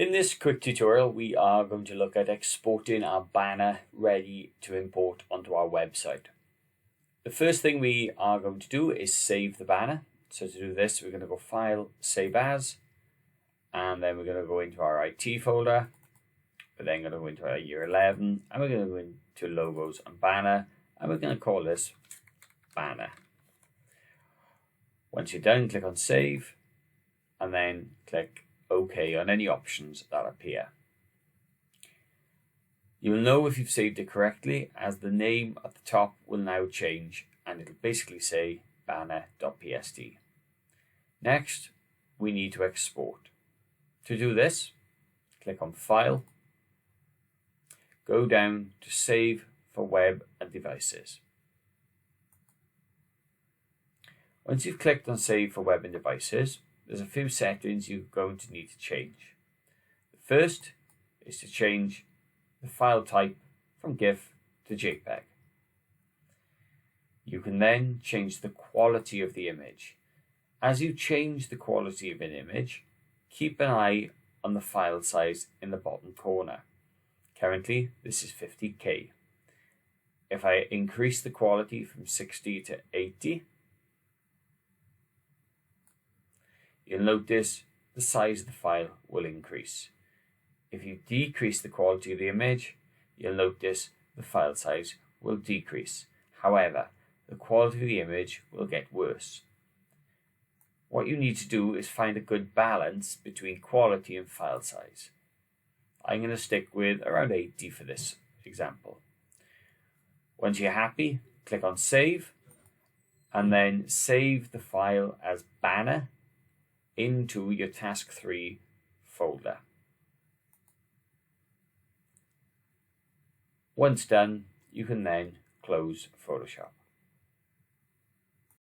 In this quick tutorial, we are going to look at exporting our banner ready to import onto our website. The first thing we are going to do is save the banner. So to do this, we're going to go File, Save As, and then we're going to go into our IT folder. We're then going to go into our year 11, and we're going to go into Logos and Banner, and we're going to call this Banner. Once you're done, click on Save, and then click OK on any options that appear. You'll know if you've saved it correctly, as the name at the top will now change and it'll basically say banner.pst. Next, we need to export. To do this, click on File, go down to Save for Web and Devices. Once you've clicked on Save for Web and Devices, there's a few settings you're going to need to change. The first is to change the file type from GIF to JPEG. You can then change the quality of the image. As you change the quality of an image, keep an eye on the file size in the bottom corner. Currently, this is 50K. If I increase the quality from 60 to 80, you'll notice the size of the file will increase. If you decrease the quality of the image, you'll notice the file size will decrease. However, the quality of the image will get worse. What you need to do is find a good balance between quality and file size. I'm going to stick with around 80 for this example. Once you're happy, click on Save, and then save the file as Banner into your Task 3 folder. Once done, you can then close Photoshop.